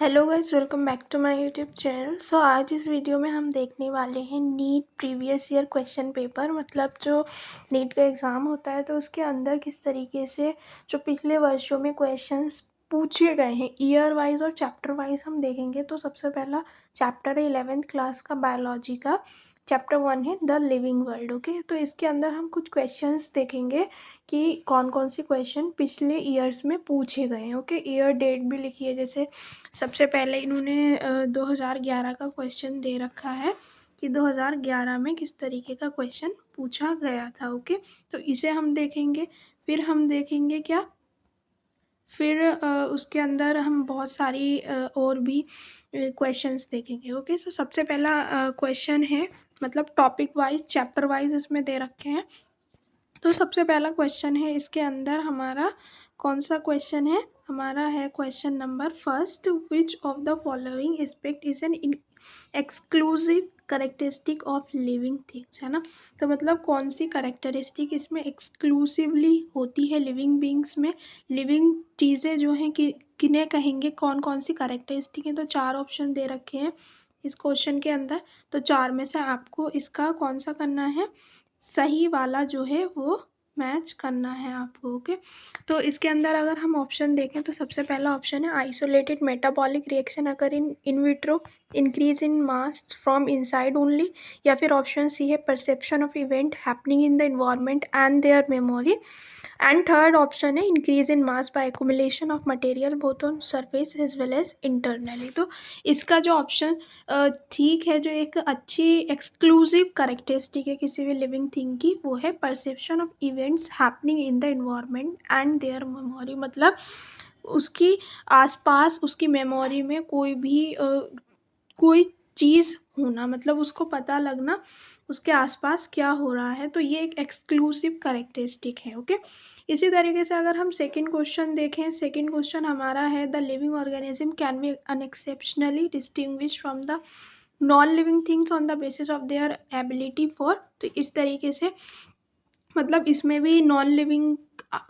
Hello guys, welcome back to my YouTube channel. आज इस video में हम देखने वाले हैं NEET previous year question paper. मतलब जो नीट का एग्ज़ाम होता है तो उसके अंदर किस तरीके से जो पिछले वर्षों में क्वेश्चंस पूछे गए हैं ईयर वाइज और चैप्टर वाइज हम देखेंगे। तो सबसे पहला चैप्टर है 11th क्लास का बायोलॉजी का। चैप्टर 1 है द लिविंग वर्ल्ड। ओके, तो इसके अंदर हम कुछ क्वेश्चंस देखेंगे कि कौन कौन से क्वेश्चन पिछले ईयर्स में पूछे गए हैं। ओके, ईयर डेट भी लिखी है। जैसे सबसे पहले इन्होंने 2011 का क्वेश्चन दे रखा है कि 2011 में किस तरीके का क्वेश्चन पूछा गया था। ओके, तो इसे हम देखेंगे। फिर हम देखेंगे क्या, फिर उसके अंदर हम बहुत सारी और भी क्वेश्चंस देखेंगे। ओके, सो सबसे पहला क्वेश्चन है, मतलब टॉपिक वाइज चैप्टर वाइज इसमें दे रखे हैं। तो सबसे पहला क्वेश्चन है इसके अंदर हमारा, कौन सा क्वेश्चन है हमारा, है question number first, which of the following aspect is an exclusive characteristic of living things, है ना। तो मतलब कौन सी करेक्टरिस्टिक इसमें एक्सक्लूसिवली होती है लिविंग बींग्स में। लिविंग चीज़ें जो हैं कि किन्हें कहेंगे, कौन कौन सी करेक्टरिस्टिक हैं। तो 4 ऑप्शन दे रखे हैं इस क्वेश्चन के अंदर। तो 4 में से आपको इसका कौन सा करना है, सही वाला जो है वो मैच करना है आपको। ओके, तो इसके अंदर अगर हम ऑप्शन देखें तो सबसे पहला ऑप्शन है आइसोलेटेड मेटाबॉलिक रिएक्शन अगर in vitro, increase in mass from inside only, या फिर ऑप्शन सी है perception of event happening in the environment and their memory, and third option है increase in mass by accumulation of material both on surface as well as internally. तो इसका जो option ठीक है, जो एक अच्छी एक्सक्लूसिव करेक्टरिस्टिक है किसी भी लिविंग थिंग की, वो है perception of events happening in the environment and their memory. मतलब उसकी आसपास उसकी मेमोरी में कोई चीज़ होना, मतलब उसको पता लगना उसके आसपास क्या हो रहा है। तो ये एक एक्सक्लूसिव करेक्टरिस्टिक है। ओके, इसी तरीके से अगर हम सेकंड क्वेश्चन देखें, सेकंड क्वेश्चन हमारा है the living organism can be unexceptionally distinguish from the non living things on the basis of their ability for. तो इस तरीके से मतलब इसमें भी नॉन लिविंग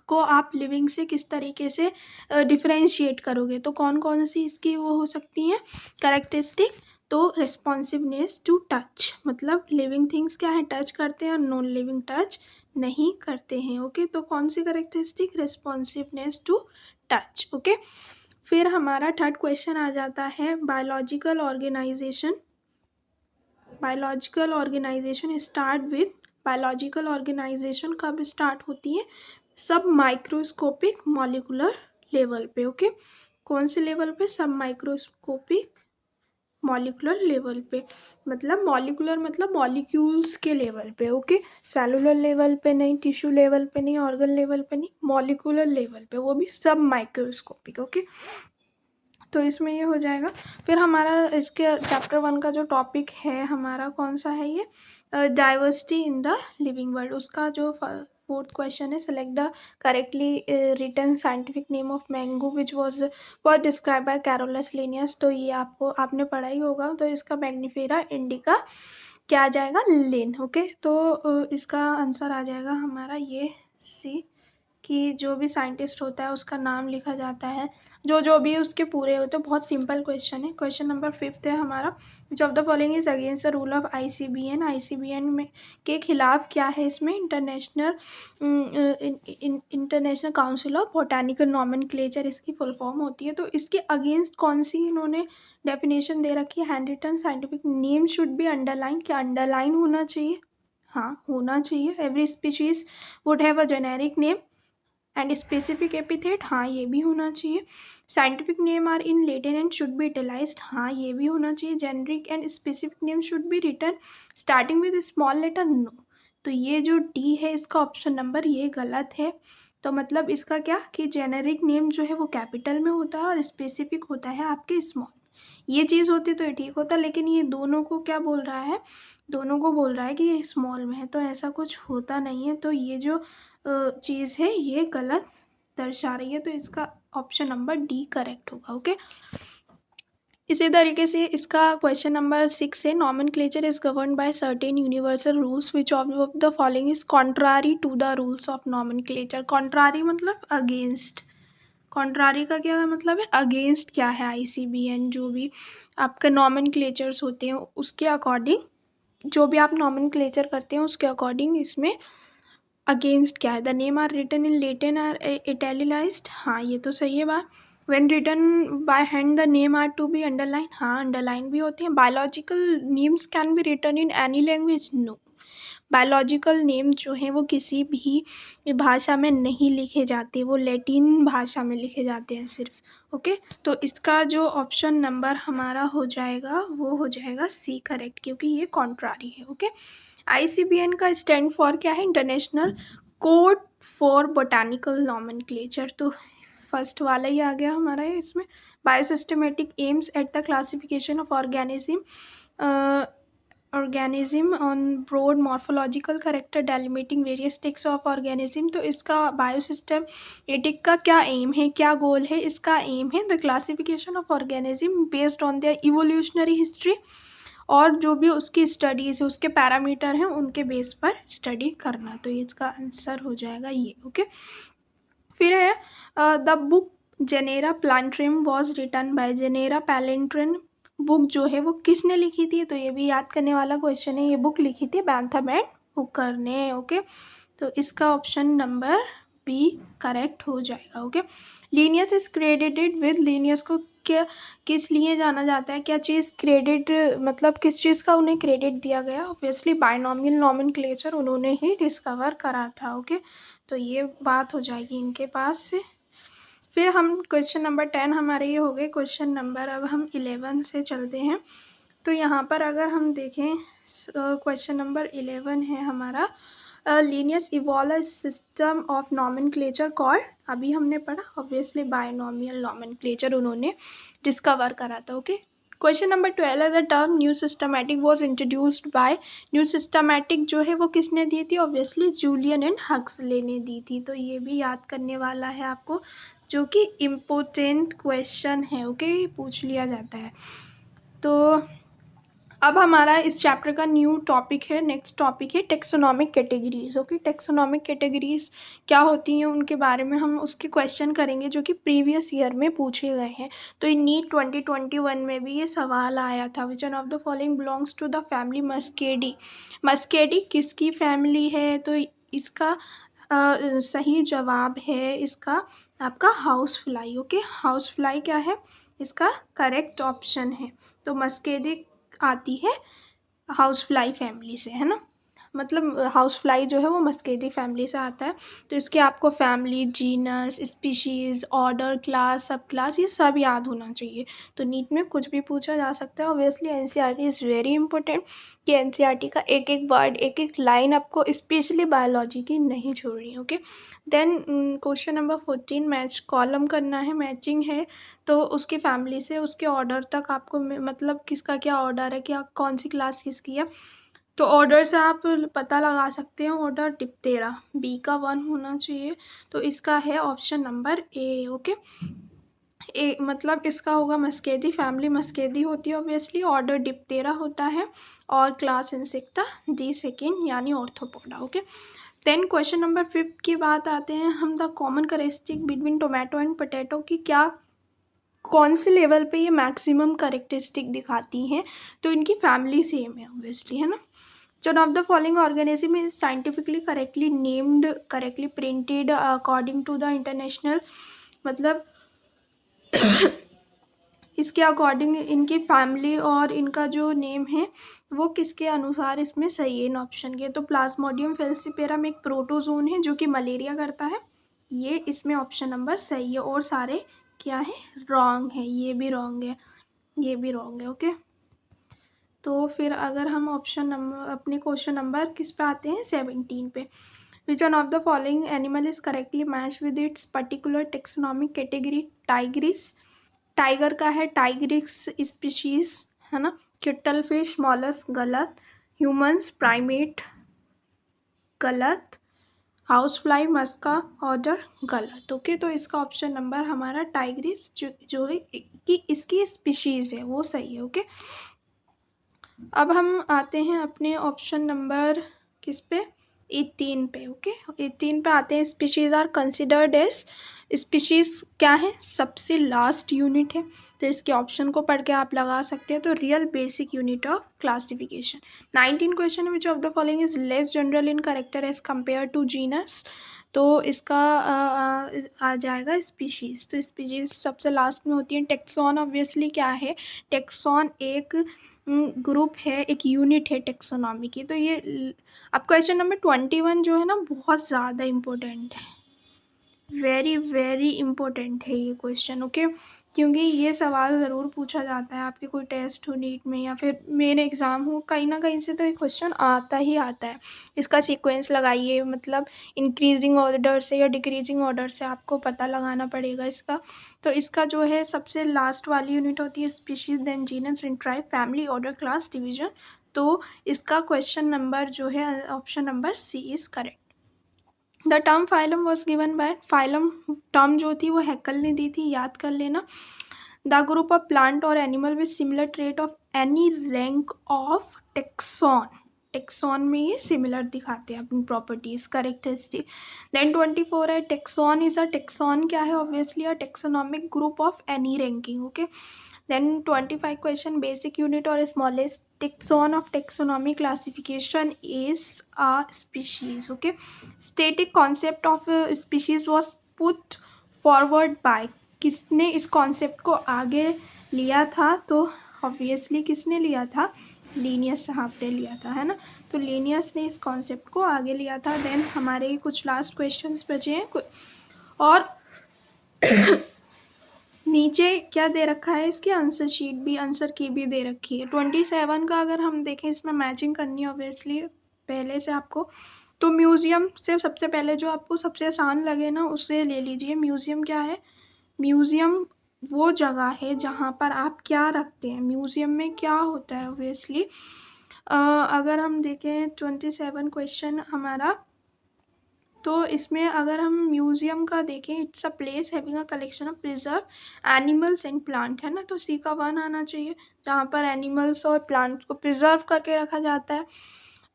को आप लिविंग से किस तरीके से डिफरेंशिएट करोगे। तो कौन कौन सी इसकी वो हो सकती हैं करेक्टरिस्टिक। तो रिस्पॉन्सिवनेस टू टच, मतलब लिविंग थिंग्स क्या है, टच करते हैं, और नॉन लिविंग टच नहीं करते हैं। ओके, तो कौन सी characteristic, responsiveness to touch. Okay, फिर हमारा थर्ड क्वेश्चन आ जाता है biological organization. Biological organization start with, biological organization कब स्टार्ट होती है, सब माइक्रोस्कोपिक मॉलिकुलर लेवल पे। ओके, कौन से लेवल पे, सब माइक्रोस्कोपिक मॉलिकुलर लेवल पे, मतलब मॉलिकुलर मतलब मॉलिक्यूल्स के लेवल पे। ओके, सेलुलर लेवल पे नहीं, टिश्यू लेवल पे नहीं, ऑर्गन लेवल पे नहीं, मॉलिकुलर लेवल पे, वो भी सब माइक्रोस्कोपिक। ओके, तो इसमें ये हो जाएगा। फिर हमारा इसके चैप्टर 1 का जो टॉपिक है हमारा, कौन सा है ये, diversity in the living world. उसका जो फोर्थ क्वेश्चन है, select the correctly written scientific name of mango which was describe by Carolus Linnaeus. तो ये आपने पढ़ा ही होगा। तो इसका मैग्नीफेरा इंडिका क्या आ जाएगा, लिन। ओके, तो इसका आंसर आ जाएगा हमारा ये सी, कि जो भी साइंटिस्ट होता है उसका नाम लिखा जाता है, जो भी उसके पूरे होते हैं। बहुत सिंपल क्वेश्चन है। क्वेश्चन नंबर 5 है हमारा, विच of the following is against the rule of ICBN. ICBN में के खिलाफ क्या है, इसमें international council of botanical nomenclature इसकी फुल फॉर्म होती है। तो इसके अगेंस्ट कौन सी इन्होंने डेफिनेशन दे रखी है, hand written scientific name should be underline. क्या अंडरलाइन होना चाहिए, हाँ होना चाहिए। Every species would have a generic name and specific epithet, हाँ ये भी होना चाहिए। Scientific name are in Latin and should be italicised, हाँ ये भी होना चाहिए। Generic and specific name should be written starting with small letter, no. तो ये जो डी है इसका ऑप्शन नंबर ये गलत है। तो मतलब इसका क्या, कि जेनेरिक नेम जो है वो कैपिटल में होता है और स्पेसिफिक होता है आपके स्मॉल। ये चीज़ होती तो ये ठीक होता, लेकिन ये दोनों को क्या बोल रहा है, दोनों को बोल रहा है कि ये स्मॉल में है। तो ऐसा कुछ होता नहीं है। तो ये जो चीज़ है ये गलत दर्शा रही है। तो इसका ऑप्शन नंबर डी करेक्ट होगा। ओके, इसी तरीके से इसका क्वेश्चन नंबर 6 है, nomenclature is govern by certain universal rules which of the following is contrary to the rules of nomenclature. Contrary मतलब अगेंस्ट, कॉन्ट्रारी का क्या मतलब है, अगेंस्ट क्या है। ICBN जो भी आपका नॉमेनक्लेचर्स होते हैं उसके अकॉर्डिंग, जो भी आप नॉमेनक्लेचर करते हैं उसके अकॉर्डिंग इसमें अगेंस्ट क्या है। The name are written in Latin are italicised, हाँ ये तो सही है बात। When written by hand the name are to be underline, हाँ अंडरलाइन भी होते हैं। Biological names can be written in any language, no. Biological name जो हैं वो किसी भी भाषा में नहीं लिखे जाते, वो लैटिन भाषा में लिखे जाते हैं सिर्फ। ओके, तो इसका जो ऑप्शन नंबर हमारा हो जाएगा वो हो जाएगा सी करेक्ट, क्योंकि ये कॉन्ट्रारी है। ओके, ICBN का स्टैंड फॉर क्या है, international code for botanical nomenclature, तो फर्स्ट वाला ही आ गया हमारा है इसमें। Biosystematic aims at the classification of organism on broad morphological character delimiting various types of organism, तो इसका बायोसिस्टम एटिक का क्या एम है, क्या गोल है, इसका एम है the classification of organism based on their evolutionary history, और जो भी उसकी स्टडीज है उसके पैरामीटर हैं उनके बेस पर स्टडी करना, तो इसका आंसर हो जाएगा ये। ओके, फिर है the book Genera Plantarum was written by Genera Plantarum, book जो है वो किसने लिखी थी, तो ये भी याद करने वाला क्वेश्चन है। ये बुक लिखी थी बैंथम एंड हुकर ने। ओके, तो इसका ऑप्शन नंबर बी करेक्ट हो जाएगा। Okay, Linnaeus is credited with, Linnaeus को क्या किस लिए जाना जाता है, क्या चीज़ क्रेडिट मतलब किस चीज़ का उन्हें क्रेडिट दिया गया, ऑब्वियसली बायनॉमियल नॉमेनक्लेचर उन्होंने ही डिस्कवर करा था। ओके, तो ये बात हो जाएगी इनके पास से। फिर हम क्वेश्चन नंबर 10 हमारे ये हो गए। क्वेश्चन नंबर अब हम 11 से चलते हैं। तो यहाँ पर अगर हम देखें क्वेश्चन नंबर 11 है हमारा, Linnaeus evolve system of nomenclature called, अभी हमने पढ़ा ऑब्वियसली बायनॉमियल नॉमेनक्लेचर उन्होंने डिस्कवर करा था। ओके, क्वेश्चन नंबर 12 है the term new systematic was introduced by, new systematic जो है वो किसने दी थी, ऑब्वियसली जूलियन एंड हक्सले ने दी थी, तो ये भी याद करने वाला है आपको, जो कि इम्पोर्टेंट क्वेश्चन है। ओके, पूछ लिया जाता है। तो अब हमारा इस चैप्टर का न्यू टॉपिक है, नेक्स्ट टॉपिक है taxonomic categories. Okay, taxonomic categories क्या होती हैं उनके बारे में हम उसके क्वेश्चन करेंगे जो कि प्रीवियस ईयर में पूछे गए हैं। तो इन नीट 2021 में भी ये सवाल आया था, which one of the following belongs to the family musaceae, musaceae किसकी फैमिली है, तो इसका सही जवाब है इसका आपका house fly. Okay, house fly क्या है, इसका करेक्ट ऑप्शन है। तो मस्केडी आती है हाउस फ्लाई फैमिली से, है ना, मतलब हाउस फ्लाई जो है वो मस्केडी फैमिली से आता है। तो इसके आपको family, genus, species, order, class, सब क्लास, ये सब याद होना चाहिए। तो नीट में कुछ भी पूछा जा सकता है। Obviously NCERT is very important, कि NCERT का एक एक वर्ड, एक एक लाइन आपको स्पेशली बायोलॉजी की नहीं छोड़नी। Okay, then question number 14 match column करना है, मैचिंग है, तो उसकी फैमिली से उसके ऑर्डर तक आपको मतलब किसका क्या ऑर्डर है, क्या कौन सी क्लास किसकी है, तो ऑर्डर से आप पता लगा सकते हैं। ऑर्डर डिप्टेरा, बी का 1 होना चाहिए, तो इसका है ऑप्शन नंबर ए। ओके, ए मतलब इसका होगा मस्केदी, फैमिली मस्केदी होती है ऑब्वियसली, ऑर्डर डिप्टेरा होता है, और क्लास इंसेक्टा दी सेकेंड यानी Arthropoda. Okay, then question number 5 की बात आते हैं हम, the common characteristic between tomato and potato की क्या, कौन से लेवल पे ये मैक्सिमम करेक्टरिस्टिक दिखाती हैं, तो इनकी फैमिली सेम है ऑब्वियसली, है ना। One of the following organism is scientifically correctly named, correctly printed according to the international, मतलब इसके अकॉर्डिंग इनकी फैमिली और इनका जो नेम है वो किसके अनुसार इसमें सही है इन ऑप्शन के, तो प्लाज्मोडियम फेल्सीपेरम एक प्रोटोजोन है जो कि मलेरिया करता है, ये इसमें ऑप्शन नंबर सही है, और सारे क्या है, रॉन्ग है, ये भी रॉन्ग है, ये भी रॉन्ग है। ओके, तो फिर अगर हम ऑप्शन नंबर अपने क्वेश्चन नंबर किस पे आते हैं 17 पे, विच one of the following animal is correctly match with its particular taxonomic category, Tigris, tiger का है टाइग्रिस स्पीशीज, है ना, किटल फिश, मॉलस्क गलत, ह्यूमंस प्राइमेट गलत, हाउस फ्लाई मस्का ऑर्डर गलत। ओके, तो इसका ऑप्शन नंबर हमारा टाइग्रिस जो है कि इसकी स्पीशीज है वो सही है। ओके, अब हम आते हैं अपने ऑप्शन नंबर किस पे, 18 पे। ओके, 18 पे आते हैं, species are considered as species क्या है, सबसे लास्ट यूनिट है, तो इसके ऑप्शन को पढ़ के आप लगा सकते हैं। तो real basic unit of classification. 19 question which of the following is less general in character as compare to genus. तो इसका आ जाएगा स्पीशीज़। तो स्पीशीज़ सबसे लास्ट में होती है। टेक्सॉन ऑब्वियसली क्या है, टेक्सॉन एक ग्रुप है, एक यूनिट है टेक्सोनॉमी की। तो ये अब क्वेश्चन नंबर 21 जो है ना बहुत ज़्यादा इम्पोर्टेंट है, वेरी वेरी इम्पोर्टेंट है ये क्वेश्चन, ओके। क्योंकि ये सवाल ज़रूर पूछा जाता है आपके कोई टेस्ट हो नीट में या फिर मेन एग्ज़ाम हो, कहीं ना कहीं से तो ये क्वेश्चन आता ही आता है। इसका सीक्वेंस लगाइए, मतलब इंक्रीजिंग ऑर्डर से या डिक्रीजिंग ऑर्डर से आपको पता लगाना पड़ेगा इसका। तो इसका जो है सबसे लास्ट वाली यूनिट होती है species, then genus, and tribe, family, order, class, division. तो इसका क्वेश्चन नंबर जो है option number C is correct. The term phylum was given by, phylum term जो थी वो हैकल ने दी थी, याद कर लेना। द ग्रुप ऑफ प्लांट और animal with similar trait of any rank of tax on, tax on में ये सिमिलर दिखाते हैं अपनी प्रॉपर्टीज, करेक्टरिस्टिक। देन 24 है टेक्सॉन इज अ, टेक्सॉन क्या है, obviously a taxonomic group of any ranking, okay. Then 25 question, basic unit or smallest taxon of taxonomy classification is a species, okay. Static concept of a species was put forward by, किसने इस concept को आगे लिया था, तो obviously किसने लिया था, लीनियस साहब ने लिया था, है ना। तो लीनियस ने इस कॉन्सेप्ट को आगे लिया था। देन हमारे कुछ लास्ट क्वेश्चंस बचे हैं और नीचे क्या दे रखा है, इसकी आंसर शीट भी, आंसर की भी दे रखी है। 27 का अगर हम देखें, इसमें मैचिंग करनी है ऑब्वियसली पहले से आपको। तो म्यूज़ियम से सबसे पहले जो आपको सबसे आसान लगे ना उसे ले लीजिए। म्यूज़ियम क्या है, म्यूज़ियम वो जगह है जहाँ पर आप क्या रखते हैं, म्यूज़ियम में क्या होता है ऑब्वियसली। अगर हम देखें 27 क्वेश्चन हमारा, तो इसमें अगर हम म्यूज़ियम का देखें, it's a place having a collection of preserve animals and plant, है ना। तो सी का 1 आना चाहिए, जहाँ पर एनिमल्स और प्लांट्स को प्रिजर्व करके रखा जाता है।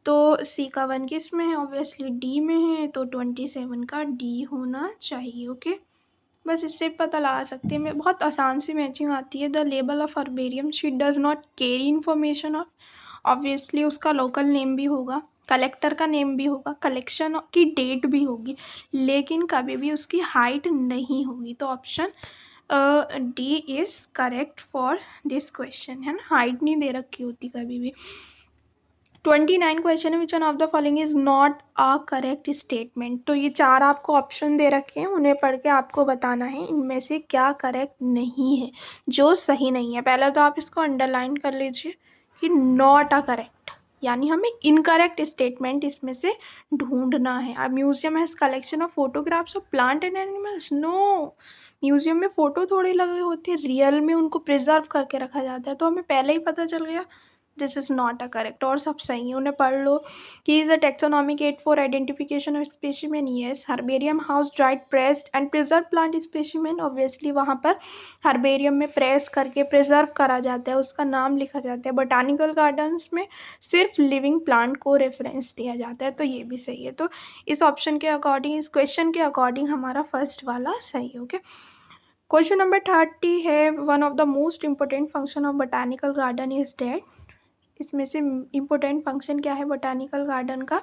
तो सी का 1 किस में है, ऑब्वियसली डी में है, तो 27 का डी होना चाहिए, ओके। बस इससे पता लगा सकते हैं, मैं बहुत आसान सी मैचिंग आती है। The label of herbarium sheet does not carry information of, obviously उसका लोकल नेम भी होगा, कलेक्टर का नेम भी होगा, कलेक्शन की डेट भी होगी, लेकिन कभी भी उसकी हाइट नहीं होगी। तो option D is correct for this question, है ना। हाइट नहीं दे रखी होती कभी भी। 29 क्वेश्चन है, विच one of the following is not a correct statement. तो ये 4 आपको ऑप्शन दे रखे हैं, उन्हें पढ़ के आपको बताना है इनमें से क्या करेक्ट नहीं है, जो सही नहीं है। पहले तो आप इसको अंडरलाइन कर लीजिए कि नॉट अ करेक्ट, यानी हमें इनकरेक्ट स्टेटमेंट इसमें से ढूंढना है। अब museum has collection of photographs of plant and animals, no, museum में फ़ोटो थोड़ी लगे होते हैं, रियल में उनको प्रिजर्व करके रखा जाता है। तो हमें पहले ही पता चल गया this is not a correct, और सब सही है। उन्हें पढ़ लो कि is a taxonomic aid for identification of specimen, yes. Herbarium house dried pressed and preserve plant specimen, obviously वहाँ पर हर्बेरियम में प्रेस करके प्रिजर्व करा जाता है, उसका नाम लिखा जाता है। बोटानिकल गार्डन्स में सिर्फ लिविंग प्लांट को रेफरेंस दिया जाता है, तो ये भी सही है। तो इस ऑप्शन के अकॉर्डिंग, इस क्वेश्चन के अकॉर्डिंग हमारा फर्स्ट वाला सही है, ओके। क्वेश्चन नंबर 30 है, one of the most important function of botanical garden is that. इसमें से इम्पोर्टेंट फंक्शन क्या है बोटानिकल गार्डन का,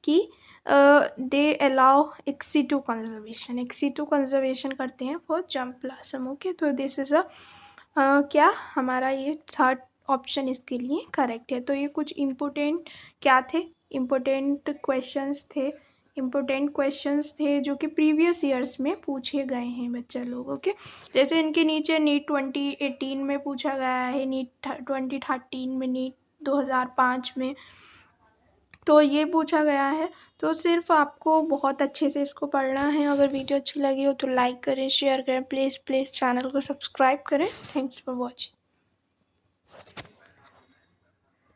कि they allow ex situ conservation, ex situ conservation करते हैं फॉर जंप ब्लॉसम, ओके। तो दिस इज़ अ क्या हमारा ये थर्ड ऑप्शन इसके लिए करेक्ट है। तो ये कुछ इम्पोर्टेंट क्या थे, इम्पोर्टेंट क्वेश्चंस थे जो कि प्रीवियस ईयर्स में पूछे गए हैं बच्चा लोग, ओके। जैसे इनके नीचे नीट 2018 में पूछा गया है, नीट 2013 में, नीट 2005 में, तो ये पूछा गया है। तो सिर्फ आपको बहुत अच्छे से इसको पढ़ना है। अगर वीडियो अच्छी लगी हो तो लाइक करें, शेयर करें, प्लीज़ चैनल को सब्सक्राइब करें। Thanks for watching.